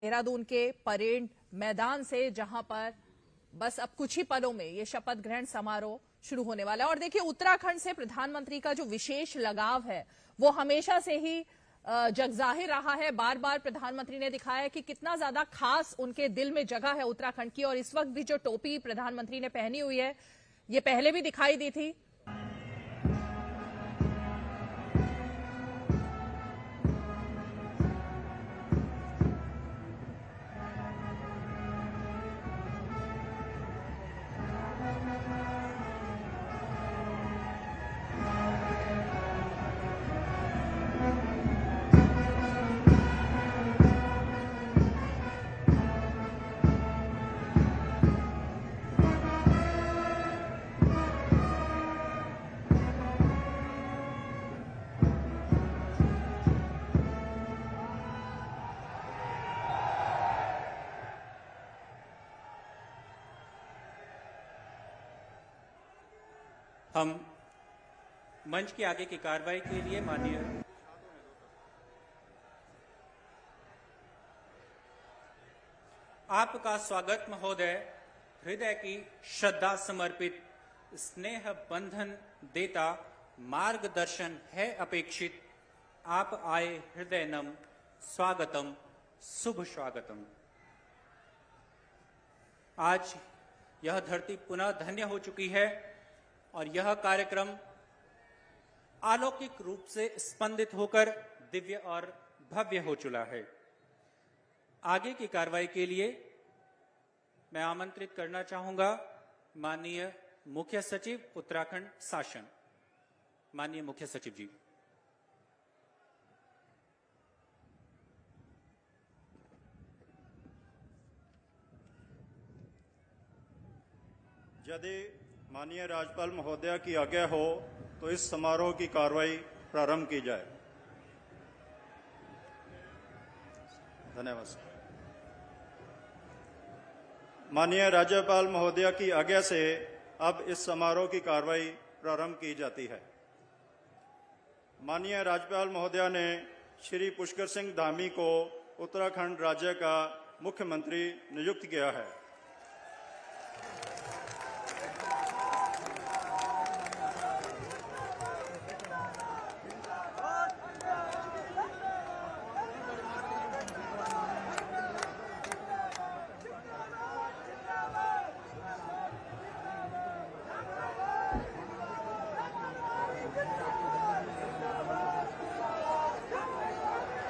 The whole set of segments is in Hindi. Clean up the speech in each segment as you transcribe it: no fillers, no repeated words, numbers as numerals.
देहरादून के परेड मैदान से, जहां पर बस अब कुछ ही पलों में ये शपथ ग्रहण समारोह शुरू होने वाला है। और देखिए, उत्तराखंड से प्रधानमंत्री का जो विशेष लगाव है वो हमेशा से ही जगजाहिर रहा है। बार बार प्रधानमंत्री ने दिखाया है कि कितना ज्यादा खास उनके दिल में जगह है उत्तराखंड की। और इस वक्त भी जो टोपी प्रधानमंत्री ने पहनी हुई है, ये पहले भी दिखाई दी थी। हम मंच के आगे की कार्रवाई के लिए माननीय आपका स्वागत महोदय। हृदय की श्रद्धा समर्पित, स्नेह बंधन देता मार्गदर्शन है अपेक्षित। आप आए हृदय नम, स्वागतम, शुभ स्वागतम। आज यह धरती पुनः धन्य हो चुकी है और यह कार्यक्रम अलौकिक रूप से स्पंदित होकर दिव्य और भव्य हो चुका है। आगे की कार्रवाई के लिए मैं आमंत्रित करना चाहूंगा माननीय मुख्य सचिव उत्तराखंड शासन, माननीय मुख्य सचिव जी। यदि माननीय राज्यपाल महोदया की आज्ञा हो तो इस समारोह की कार्रवाई प्रारंभ की जाए। धन्यवाद। माननीय राज्यपाल महोदया की आज्ञा से अब इस समारोह की कार्रवाई प्रारंभ की जाती है। माननीय राज्यपाल महोदया ने श्री पुष्कर सिंह धामी को उत्तराखंड राज्य का मुख्यमंत्री नियुक्त किया है।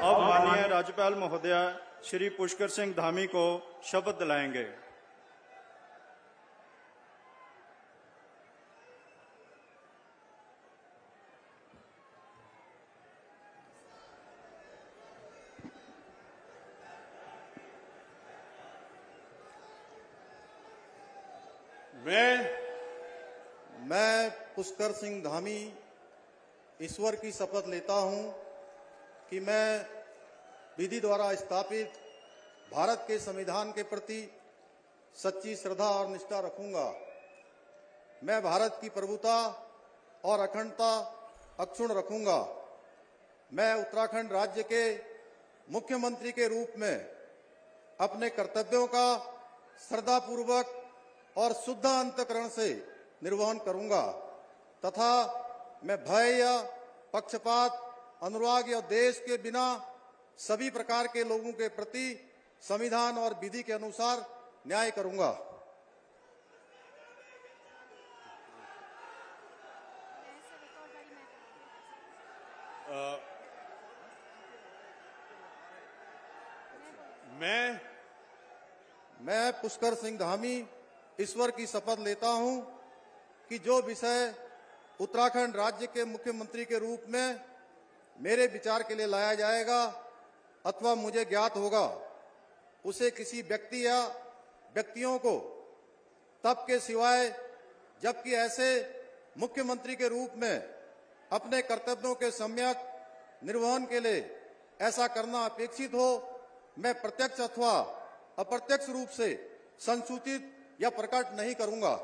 अब माननीय राज्यपाल महोदया श्री पुष्कर सिंह धामी को शपथ दिलाएंगे। मैं पुष्कर सिंह धामी ईश्वर की शपथ लेता हूं कि मैं विधि द्वारा स्थापित भारत के संविधान के प्रति सच्ची श्रद्धा और निष्ठा रखूंगा। मैं भारत की प्रभुता और अखंडता अक्षुण्ण रखूंगा। मैं उत्तराखंड राज्य के मुख्यमंत्री के रूप में अपने कर्तव्यों का श्रद्धापूर्वक और शुद्ध अंतःकरण से निर्वहन करूंगा तथा मैं भय या पक्षपात, अनुराग या देश के बिना सभी प्रकार के लोगों के प्रति संविधान और विधि के अनुसार न्याय करूंगा। मैं पुष्कर सिंह धामी ईश्वर की शपथ लेता हूं कि जो विषय उत्तराखंड राज्य के मुख्यमंत्री के रूप में मेरे विचार के लिए लाया जाएगा अथवा मुझे ज्ञात होगा, उसे किसी व्यक्ति या व्यक्तियों को तब के सिवाय जबकि ऐसे मुख्यमंत्री के रूप में अपने कर्तव्यों के सम्यक निर्वहन के लिए ऐसा करना अपेक्षित हो, मैं प्रत्यक्ष अथवा अप्रत्यक्ष रूप से संसूचित या प्रकट नहीं करूंगा।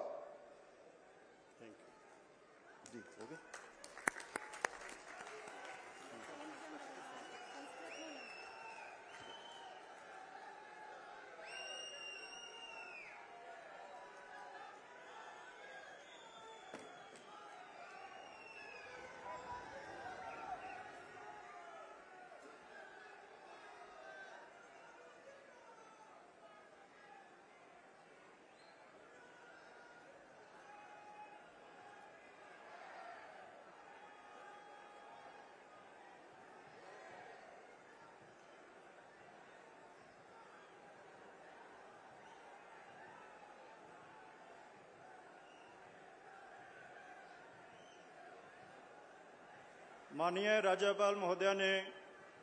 माननीय राज्यपाल महोदया ने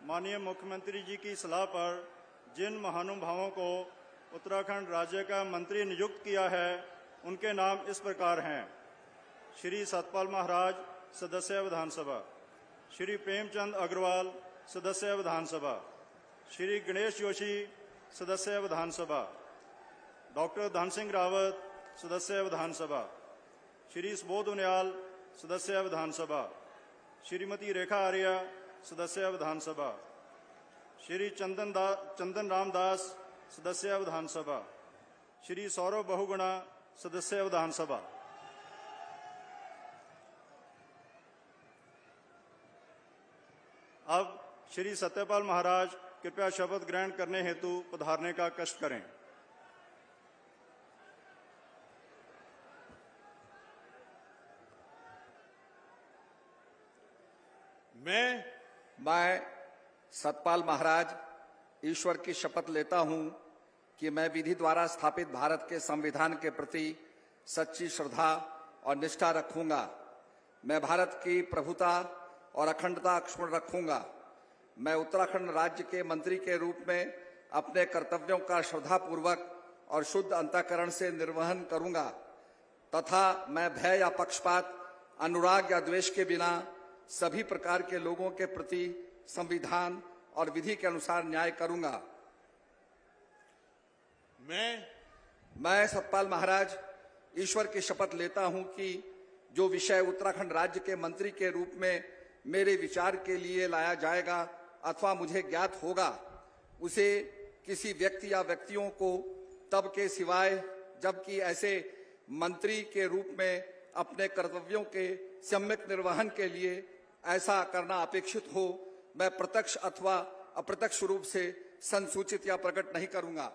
माननीय मुख्यमंत्री जी की सलाह पर जिन महानुभावों को उत्तराखंड राज्य का मंत्री नियुक्त किया है उनके नाम इस प्रकार हैं। श्री सतपाल महाराज, सदस्य विधानसभा। श्री प्रेमचंद अग्रवाल, सदस्य विधानसभा। श्री गणेश जोशी, सदस्य विधानसभा। डॉक्टर धन सिंह रावत, सदस्य विधानसभा। श्री सुबोध उनियाल, सदस्य विधानसभा। श्रीमती रेखा आर्या, सदस्य विधानसभा। श्री चंदन रामदास, सदस्य विधानसभा। श्री सौरभ बहुगुणा, सदस्य विधानसभा। अब श्री सत्यपाल महाराज कृपया शपथ ग्रहण करने हेतु पधारने का कष्ट करें। मैं सतपाल महाराज ईश्वर की शपथ लेता हूं कि मैं विधि द्वारा स्थापित भारत के संविधान के प्रति सच्ची श्रद्धा और निष्ठा रखूंगा। मैं भारत की प्रभुता और अखंडता अक्षुण्ण रखूंगा। मैं उत्तराखंड राज्य के मंत्री के रूप में अपने कर्तव्यों का श्रद्धापूर्वक और शुद्ध अंतःकरण से निर्वहन करूंगा तथा मैं भय या पक्षपात, अनुराग या द्वेष के बिना सभी प्रकार के लोगों के प्रति संविधान और विधि के अनुसार न्याय करूंगा। मैं सतपाल महाराज ईश्वर की शपथ लेता हूं कि जो विषय उत्तराखंड राज्य के मंत्री के रूप में मेरे विचार के लिए लाया जाएगा अथवा मुझे ज्ञात होगा, उसे किसी व्यक्ति या व्यक्तियों को तब के सिवाय जबकि ऐसे मंत्री के रूप में अपने कर्तव्यों के सम्यक निर्वहन के लिए ऐसा करना अपेक्षित हो, मैं प्रत्यक्ष अथवा अप्रत्यक्ष रूप से संसूचित या प्रकट नहीं करूंगा।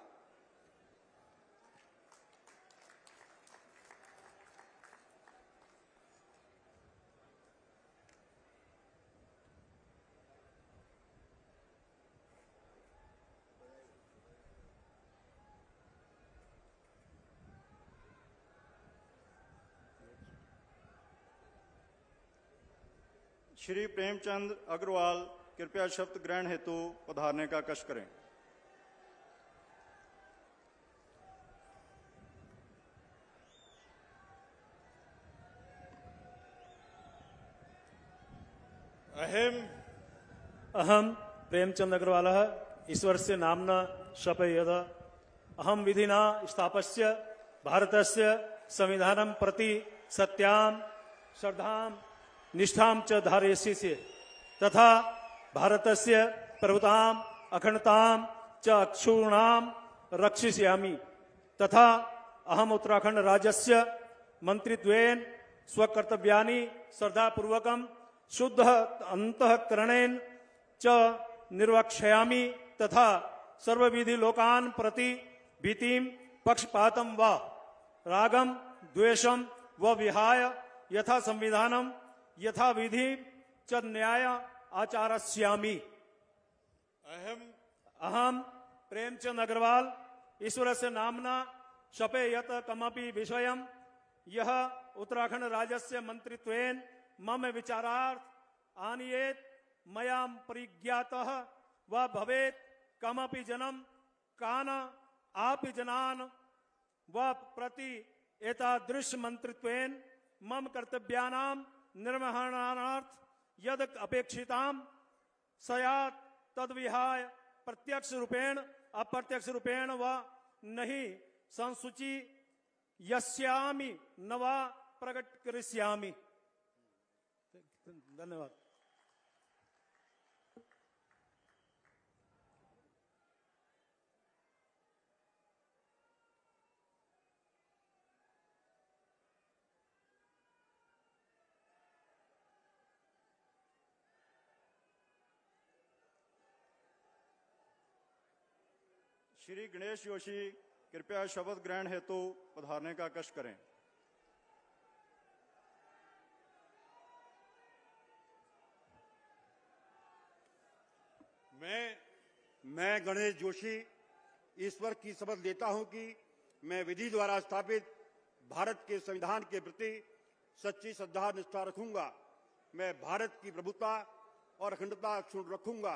श्री प्रेमचंद अग्रवाल कृपया शपथ ग्रहण हेतु पधारने का कष्ट करें। अहम प्रेमचंद अग्रवाल ईश्वरस्य नाम्ना शपयेद अहम विधिना स्थापस्य भारतस्य संविधानं प्रति सत्यां श्रद्धां निष्ठां च धारयिष्ये तथा भारतस्य प्रभुतां अखंडतां च अक्षुण्णां रक्षिष्यामि तथा अहम उत्तराखंड राज्यस्य मंत्रित्वेन स्वकर्तव्यानि श्रद्धापूर्वकं शुद्ध अंतःकरणेन च निर्वक्ष्यामि तथा सर्वविधि लोकान् प्रति भीतिं पक्षपातं व रागं द्वेषं व विहाय यथा संविधानं यथा विधि च न्याय आचरस्यामि। अहम प्रेमचंद अग्रवाल ईश्वरस्य नाम्ना शपयत कमपि विषयं यह उत्तराखंड राज्यस्य मंत्रित्वेन मम विचारार्थ आनीयेत मया परिज्ञातः व भवेत् कमपि जनं कान आपि जनान् व प्रति एतादृश मंत्रित्वेन मम कर्तव्यानां निर्वहणार्थ यद अपेक्षितां स्यात् तद्विहाय प्रत्यक्ष रूपेण अप्रत्यक्ष रूपेण व नहीं संसूची यस्यामि न वा प्रकट करिष्यामि। धन्यवाद। श्री गणेश जोशी कृपया शपथ ग्रहण हेतु पधारने का कष्ट करें। मैं गणेश जोशी ईश्वर की शपथ लेता हूं कि मैं विधि द्वारा स्थापित भारत के संविधान के प्रति सच्ची श्रद्धा निष्ठा रखूंगा। मैं भारत की प्रभुता और अखंडता अक्षुण्ण रखूंगा।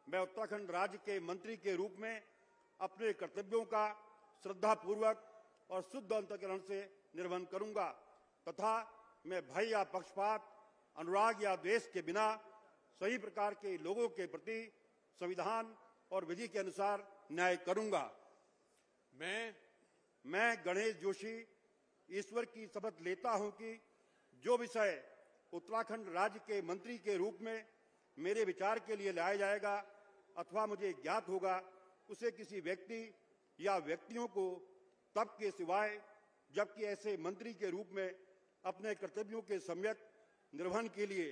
मैं उत्तराखंड राज्य के मंत्री के रूप में अपने कर्तव्यों का श्रद्धापूर्वक और शुद्ध अंतःकरण से निर्वहन करूंगा तथा मैं भय या पक्षपात, अनुराग या द्वेष के बिना सभी प्रकार के लोगों के प्रति संविधान और विधि के अनुसार न्याय करूंगा। मैं गणेश जोशी ईश्वर की शपथ लेता हूं कि जो विषय उत्तराखंड राज्य के मंत्री के रूप में मेरे विचार के लिए लाया जाएगा अथवा मुझे ज्ञात होगा, उसे किसी व्यक्ति या व्यक्तियों को तब के सिवाय जबकि ऐसे मंत्री के रूप में अपने कर्तव्यों के सम्यक निर्वहन के लिए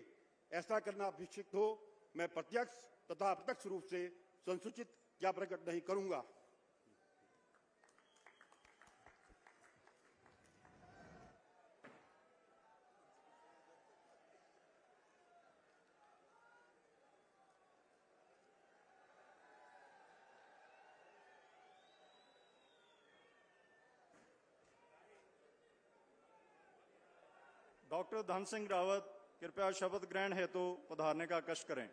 ऐसा करना अपेक्षित हो, मैं प्रत्यक्ष तथा अप्रत्यक्ष रूप से संसूचित या प्रकट नहीं करूंगा। डॉक्टर धन सिंह रावत कृपया शपथ ग्रहण हेतु पधारने का कष्ट करें।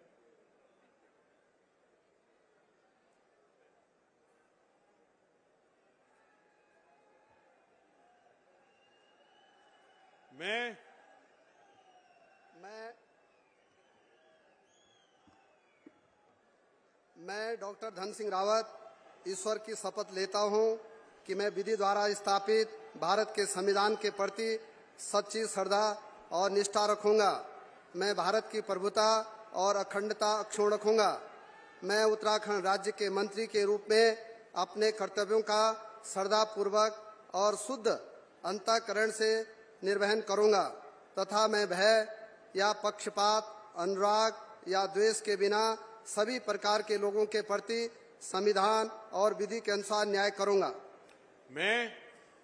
मैं डॉक्टर धन सिंह रावत ईश्वर की शपथ लेता हूं कि मैं विधि द्वारा स्थापित भारत के संविधान के प्रति सच्ची श्रद्धा और निष्ठा रखूंगा। मैं भारत की प्रभुता और अखंडता अक्षुण्ण रखूंगा। मैं उत्तराखंड राज्य के मंत्री के रूप में अपने कर्तव्यों का श्रद्धापूर्वक और शुद्ध अंतःकरण से निर्वहन करूंगा तथा मैं भय या पक्षपात, अनुराग या द्वेष के बिना सभी प्रकार के लोगों के प्रति संविधान और विधि के अनुसार न्याय करूंगा।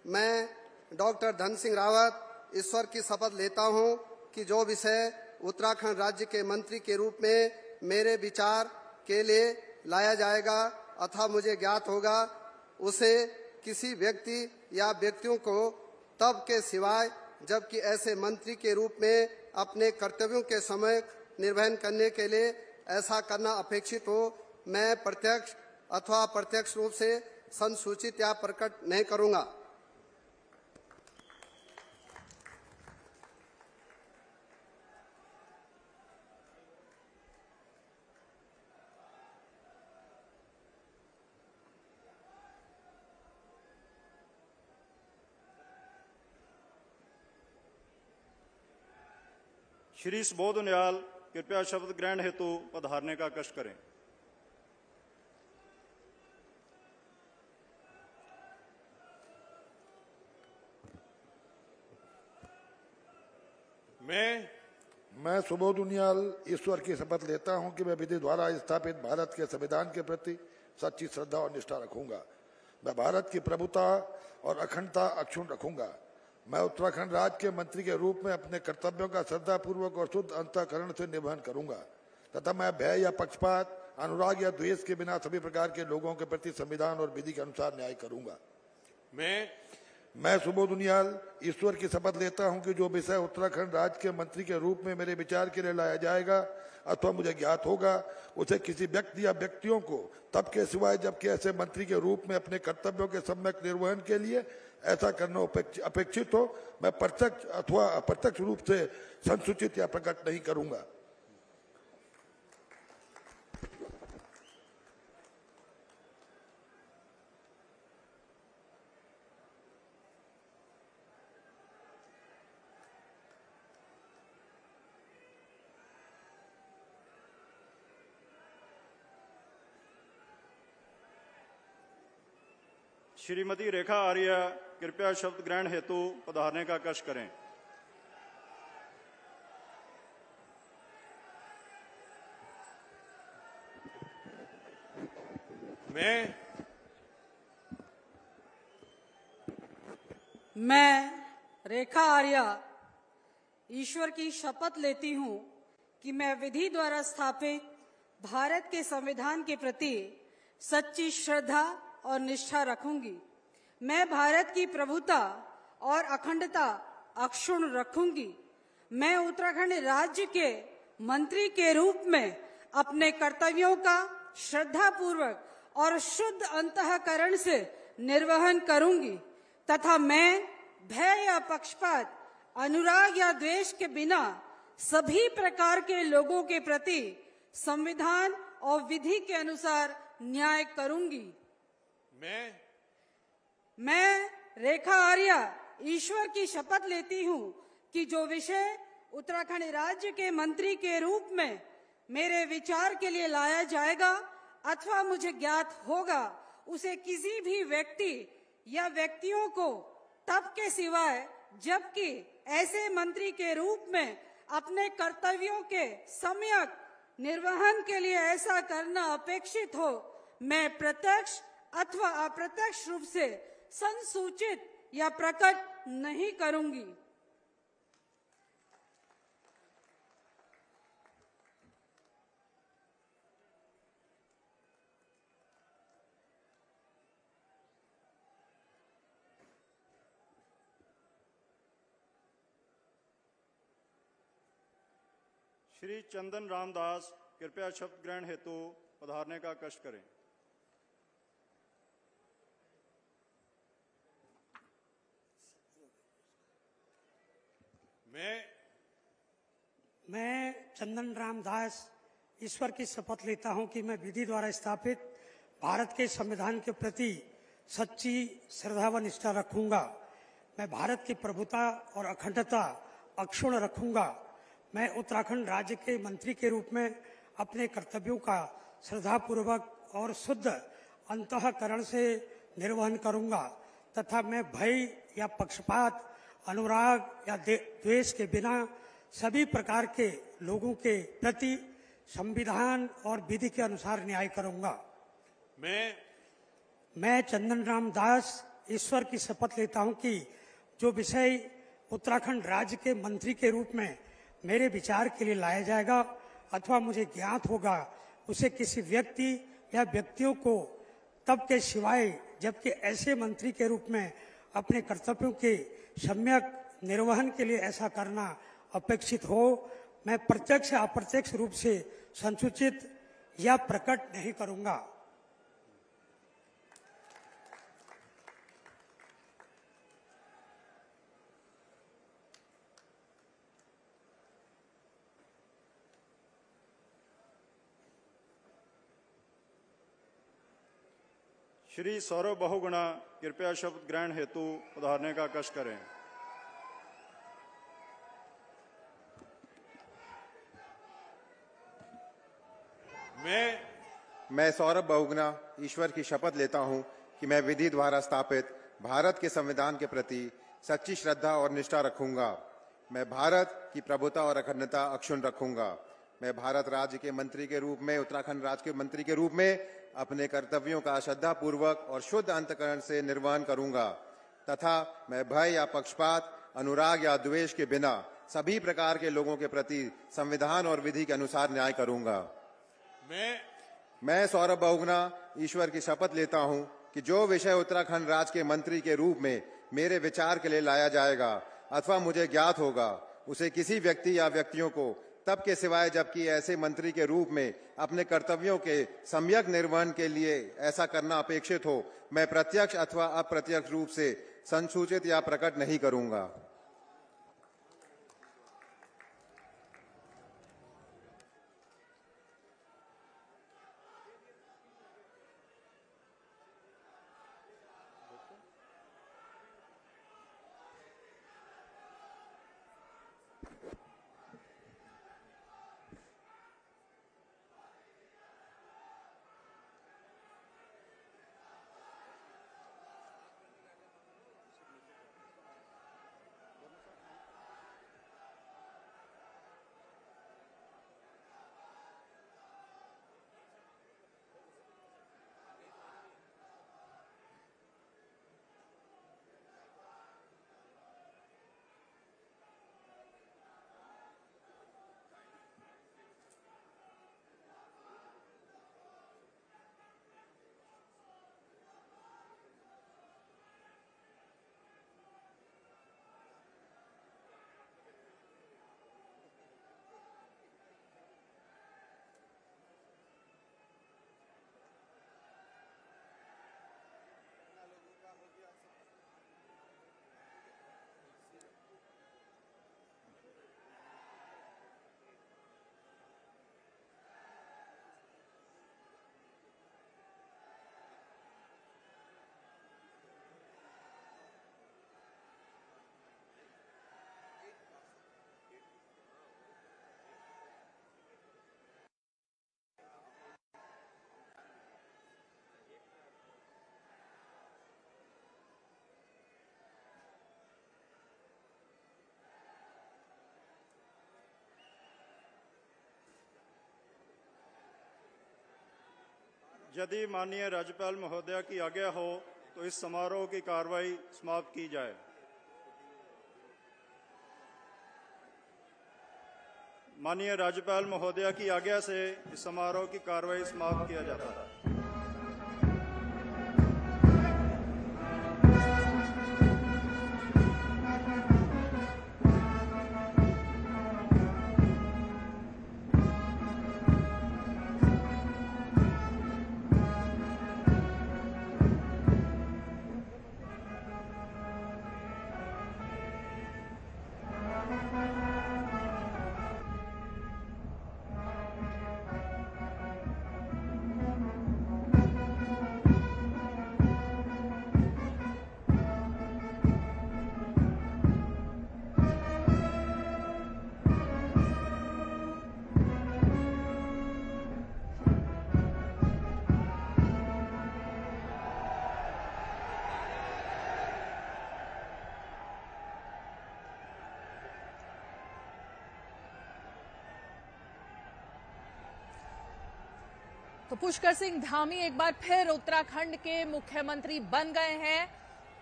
मैं डॉक्टर धन सिंह रावत ईश्वर की शपथ लेता हूं कि जो विषय उत्तराखंड राज्य के मंत्री के रूप में मेरे विचार के लिए लाया जाएगा अथवा मुझे ज्ञात होगा, उसे किसी व्यक्ति या व्यक्तियों को तब के सिवाय जबकि ऐसे मंत्री के रूप में अपने कर्तव्यों के समय निर्वहन करने के लिए ऐसा करना अपेक्षित हो, मैं प्रत्यक्ष अथवा अप्रत्यक्ष रूप से संसूचित या प्रकट नहीं करूंगा। श्री सुबोध उनियाल कृपया शपथ ग्रहण हेतु पधारने का कष्ट करें। मैं सुबोध उनियाल ईश्वर की शपथ लेता हूं कि मैं विधि द्वारा स्थापित भारत के संविधान के प्रति सच्ची श्रद्धा और निष्ठा रखूंगा। मैं भारत की प्रभुता और अखंडता अक्षुण्ण रखूंगा। मैं उत्तराखंड राज्य के मंत्री के रूप में अपने कर्तव्यों का श्रद्धापूर्वक और शुद्ध अंतःकरण से निर्वहन करूंगा तथा मैं भय या पक्षपात, अनुराग या द्वेष के बिना सभी प्रकार के लोगों के प्रति संविधान और विधि के अनुसार न्याय करूंगा। मैं सुबोध उनियाल ईश्वर की शपथ लेता हूं कि जो विषय उत्तराखंड राज्य के मंत्री के रूप में मेरे विचार के लिए लाया जाएगा अथवा मुझे ज्ञात होगा, उसे किसी व्यक्ति या व्यक्तियों को तब के सिवाय जबकि ऐसे मंत्री के रूप में अपने कर्तव्यों के सम्यक निर्वहन के लिए ऐसा करना अपेक्षित हो, मैं प्रत्यक्ष अथवा अप्रत्यक्ष रूप से संसूचित या प्रकट नहीं करूंगा। श्रीमती रेखा आर्य कृपया शपथ ग्रहण हेतु पधारने का कष्ट करें। मैं रेखा आर्य ईश्वर की शपथ लेती हूं कि मैं विधि द्वारा स्थापित भारत के संविधान के प्रति सच्ची श्रद्धा और निष्ठा रखूंगी। मैं भारत की प्रभुता और अखंडता अक्षुण्ण रखूंगी। मैं उत्तराखंड राज्य के मंत्री के रूप में अपने कर्तव्यों का श्रद्धापूर्वक और शुद्ध अंतःकरण से निर्वहन करूंगी तथा मैं भय या पक्षपात, अनुराग या द्वेष के बिना सभी प्रकार के लोगों के प्रति संविधान और विधि के अनुसार न्याय करूंगी। मैं रेखा आर्या ईश्वर की शपथ लेती हूँ कि जो विषय उत्तराखंड राज्य के मंत्री के रूप में मेरे विचार के लिए लाया जाएगा अथवा मुझे ज्ञात होगा, उसे किसी भी व्यक्ति या व्यक्तियों को तब के सिवाय जबकि ऐसे मंत्री के रूप में अपने कर्तव्यों के सम्यक निर्वहन के लिए ऐसा करना अपेक्षित हो, मैं प्रत्यक्ष अथवा अप्रत्यक्ष रूप से संसूचित या प्रकट नहीं करूंगी। श्री चंदन रामदास कृपया शपथ ग्रहण हेतु पधारने का कष्ट करें। मैं चंदन रामदास ईश्वर की शपथ लेता हूं कि मैं विधि द्वारा स्थापित भारत के संविधान के प्रति सच्ची श्रद्धा व निष्ठा रखूंगा। मैं भारत की प्रभुता और अखंडता अक्षुण्ण रखूंगा। मैं उत्तराखंड राज्य के मंत्री के रूप में अपने कर्तव्यों का श्रद्धापूर्वक और शुद्ध अंतःकरण से निर्वहन करूंगा तथा मैं भय या पक्षपात, अनुराग या द्वेष के बिना सभी प्रकार के लोगों के प्रति संविधान और विधि के अनुसार न्याय करूंगा। मैं चंदन राम दास ईश्वर की शपथ लेता हूं कि जो विषय उत्तराखंड राज्य के मंत्री के रूप में मेरे विचार के लिए लाया जाएगा अथवा मुझे ज्ञात होगा, उसे किसी व्यक्ति या व्यक्तियों को तब के सिवाय जबकि ऐसे मंत्री के रूप में अपने कर्तव्यों के सम्यक निर्वहन के लिए ऐसा करना अपेक्षित हो, मैं प्रत्यक्ष या अप्रत्यक्ष रूप से संसूचित या प्रकट नहीं करूंगा। श्री सौरभ बहुगुणा कृपया शपथ ग्रहण हेतु पधारने का कष्ट करें। मैं सौरभ बहुगुणा ईश्वर की शपथ लेता हूं कि मैं विधि द्वारा स्थापित भारत के संविधान के प्रति सच्ची श्रद्धा और निष्ठा रखूंगा। मैं भारत की प्रभुता और अखंडता अक्षुण्ण रखूंगा। मैं भारत राज्य के मंत्री के रूप में, उत्तराखंड राज्य के मंत्री के रूप में अपने कर्तव्यों का श्रद्धा पूर्वक और शुद्ध अंतःकरण से निर्वहन करूंगा तथा मैं भय या पक्षपात, अनुराग या द्वेष के बिना सभी प्रकार के लोगों के प्रति संविधान और विधि के अनुसार न्याय करूंगा। मैं सौरभ बहुगुणा ईश्वर की शपथ लेता हूं कि जो विषय उत्तराखंड राज्य के मंत्री के रूप में मेरे विचार के लिए लाया जाएगा अथवा मुझे ज्ञात होगा, उसे किसी व्यक्ति या व्यक्तियों को तब के सिवाय जबकि ऐसे मंत्री के रूप में अपने कर्तव्यों के सम्यक निर्वहन के लिए ऐसा करना अपेक्षित हो, मैं प्रत्यक्ष अथवा अप्रत्यक्ष रूप से संसूचित या प्रकट नहीं करूंगा। यदि माननीय राज्यपाल महोदया की आज्ञा हो तो इस समारोह की कार्रवाई समाप्त की जाए। माननीय राज्यपाल महोदया की आज्ञा से इस समारोह की कार्रवाई समाप्त किया जाता है। तो पुष्कर सिंह धामी एक बार फिर उत्तराखंड के मुख्यमंत्री बन गए हैं।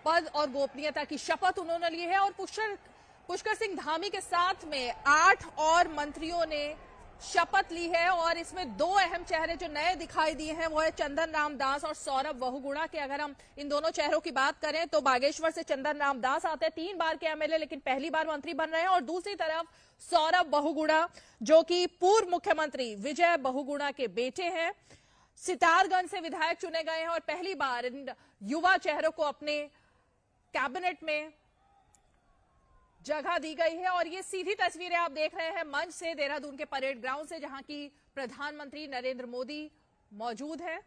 पद और गोपनीयता की शपथ उन्होंने ली है और पुष्कर सिंह धामी के साथ में 8 और मंत्रियों ने शपथ ली है और इसमें 2 अहम चेहरे जो नए दिखाई दिए हैं वो है चंदन राम दास और सौरभ बहुगुणा के। अगर हम इन दोनों चेहरों की बात करें तो बागेश्वर से चंदन राम दास आते हैं, 3 बार के एमएलए लेकिन पहली बार मंत्री बन रहे हैं, और दूसरी तरफ सौरभ बहुगुणा जो कि पूर्व मुख्यमंत्री विजय बहुगुणा के बेटे हैं, सितारगंज से विधायक चुने गए हैं और पहली बार इन युवा चेहरों को अपने कैबिनेट में जगह दी गई है। और ये सीधी तस्वीरें आप देख रहे हैं मंच से, देहरादून के परेड ग्राउंड से, जहां की प्रधानमंत्री नरेंद्र मोदी मौजूद है।